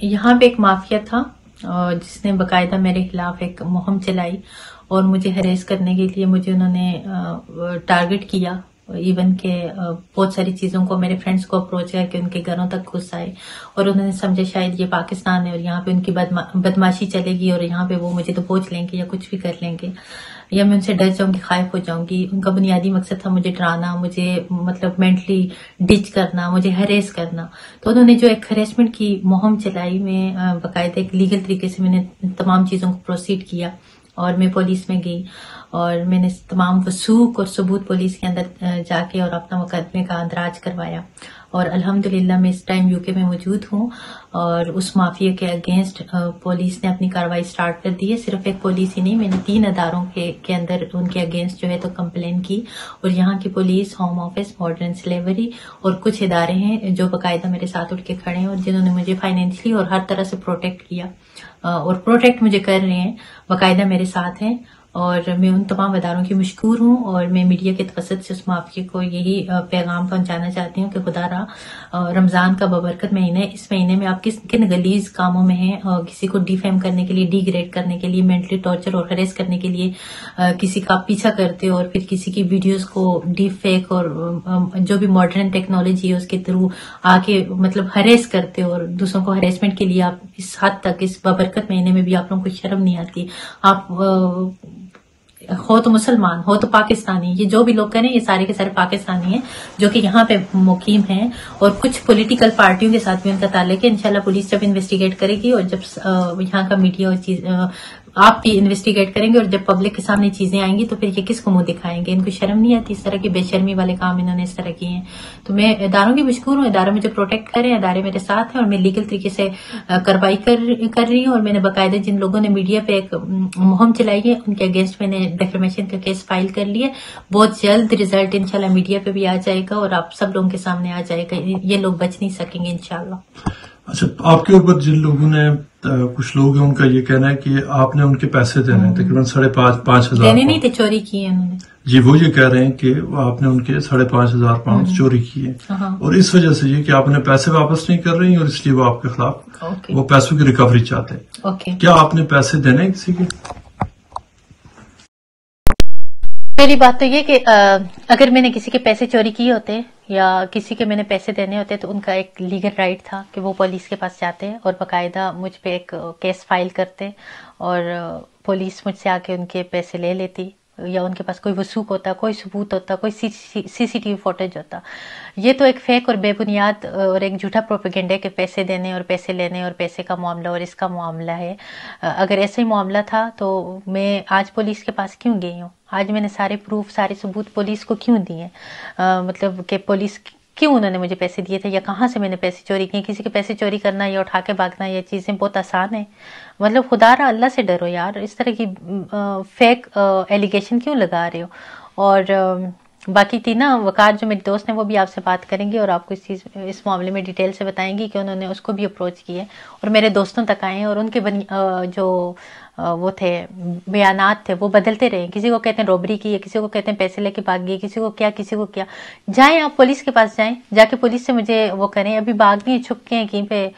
यहाँ पे एक माफिया था जिसने बकायदा मेरे खिलाफ एक मुहिम चलाई और मुझे हरेस करने के लिए मुझे उन्होंने टारगेट किया। इवन के बहुत सारी चीजों को मेरे फ्रेंड्स को अप्रोच करके उनके घरों तक घुस आए और उन्होंने समझा शायद ये पाकिस्तान है और यहाँ पे उनकी बदमाशी चलेगी और यहाँ पे वो मुझे तो पहुंच लेंगे या कुछ भी कर लेंगे या मैं उनसे डर जाऊंगी, खाइफ हो जाऊंगी। उनका बुनियादी मकसद था मुझे डराना, मुझे मतलब मेंटली डिच करना, मुझे हरेस करना। तो उन्होंने जो एक हरेसमेंट की मुहिम चलाई, मैं बाकायदा एक लीगल तरीके से मैंने तमाम चीजों को प्रोसीड किया और मैं पुलिस में गई और मैंने तमाम वसूख और सबूत पुलिस के अंदर जाके और अपना मुकदमे का अंदराज करवाया और अल्हम्दुलिल्लाह मैं इस टाइम यूके में मौजूद हूँ और उस माफिया के अगेंस्ट पुलिस ने अपनी कार्रवाई स्टार्ट कर दी है। सिर्फ एक पुलिस ही नहीं, मैंने 3 अदारों के अंदर उनके अगेंस्ट जो है तो कंप्लेन की और यहाँ की police, home office, modern slavery और कुछ इदारे हैं जो बाकायदा मेरे साथ उठ के खड़े हैं और जिन्होंने मुझे फाइनेंशियली और हर तरह से प्रोटेक्ट किया और प्रोटेक्ट मुझे कर रहे हैं, बाकायदा मेरे साथ हैं और मैं उन तमाम अदारों की मशकूर हूँ और मैं मीडिया के तवसत से उस माफिया को यही पैगाम पहुंचाना चाहती हूँ कि खुदा रहा रमजान का बबरकत महीना है, इस महीने में आप किन गलीज कामों में हैं और किसी को डिफेम करने के लिए, डिग्रेड करने के लिए, मेंटली टॉर्चर और हरेस करने के लिए किसी का पीछा करते हो और फिर किसी की वीडियोस को डीप फेक और जो भी मॉडर्न टेक्नोलॉजी है उसके थ्रू आके मतलब हरेस करते हो और दूसरों को हरेसमेंट के लिए आप इस हद तक इस बबरकत महीने में भी आप लोगों को शर्म नहीं आती। आप हो तो मुसलमान, हो तो पाकिस्तानी, ये जो भी लोग करें ये सारे के सारे पाकिस्तानी हैं जो कि यहाँ पे मुकीम हैं और कुछ पॉलिटिकल पार्टियों के साथ भी उनका ताल्लुक है। इंशाल्लाह पुलिस जब इन्वेस्टिगेट करेगी और जब यहाँ का मीडिया और चीज आप भी इन्वेस्टिगेट करेंगे और जब पब्लिक के सामने चीजें आएंगी तो फिर ये किसको मुंह दिखाएंगे। इनको शर्म नहीं आती, इस तरह की बेशर्मी वाले काम इन्होंने इस तरह किए हैं। तो मैं इदारों की मशकूर हूँ, इदारे मुझे प्रोटेक्ट कर रहे हैं, इदारे मेरे साथ हैं और मैं लीगल तरीके से कार्रवाई कर रही हूँ और मैंने बाकायदा जिन लोगों ने मीडिया पे एक मुहिम चलाई है उनके अगेंस्ट मैंने डिफेमेशन का केस फाइल कर लिया। बहुत जल्द रिजल्ट इंशाल्लाह मीडिया पे भी आ जाएगा और आप सब लोगों के सामने आ जाएगा, ये लोग बच नहीं सकेंगे इंशाल्लाह। अच्छा, आपके ऊपर जिन लोगों ने कुछ लोग हैं उनका ये कहना है कि आपने उनके पैसे देने हैं तकरीबन 5,500 देने नहीं थे, चोरी किए उन्होंने। जी, वो ये कह रहे हैं कि आपने उनके 5,500 पाउंड चोरी किए और इस वजह से ये कि आपने पैसे वापस नहीं कर रही और इसलिए वो आपके खिलाफ वो पैसों की रिकवरी चाहते हैं। क्या आपने पैसे देने हैं किसी के? पहली बात तो ये कि अगर मैंने किसी के पैसे चोरी किए होते या किसी के मैंने पैसे देने होते तो उनका एक लीगल राइट था कि वो पुलिस के पास जाते और बाकायदा मुझ पे एक केस फाइल करते और पुलिस मुझसे आके उनके पैसे ले लेती या उनके पास कोई वसूख होता, कोई सबूत होता, कोई सीसीटीवी फुटेज होता। ये तो एक फेक और बेबुनियाद और एक झूठा प्रोपेगेंडा है कि पैसे देने और पैसे लेने और पैसे का मामला और इसका मामला है। अगर ऐसा ही मामला था तो मैं आज पुलिस के पास क्यों गई हूँ? आज मैंने सारे प्रूफ, सारे सबूत पुलिस को क्यों दिए? मतलब कि पुलिस क्यों उन्होंने मुझे पैसे दिए थे या कहाँ से मैंने पैसे चोरी किए? किसी के पैसे चोरी करना या उठा के भागना ये चीजें बहुत आसान है। मतलब खुदारा अल्लाह से डरो यार, इस तरह की फेक एलिगेशन क्यों लगा रहे हो? और बाकी थी ना वकार जो मेरे दोस्त हैं वो भी आपसे बात करेंगे और आपको इस मामले में डिटेल से बताएंगी कि उन्होंने उसको भी अप्रोच किया और मेरे दोस्तों तक आए हैं और उनके जो वो थे बयानात थे वो बदलते रहे। किसी को कहते हैं रॉबरी की है, किसी को कहते हैं पैसे लेके भाग गए, किसी को क्या। जाएं आप पुलिस के पास जाएं, जाके पुलिस से मुझे वो करें। अभी भाग नहीं, छुप के हैं कहीं पे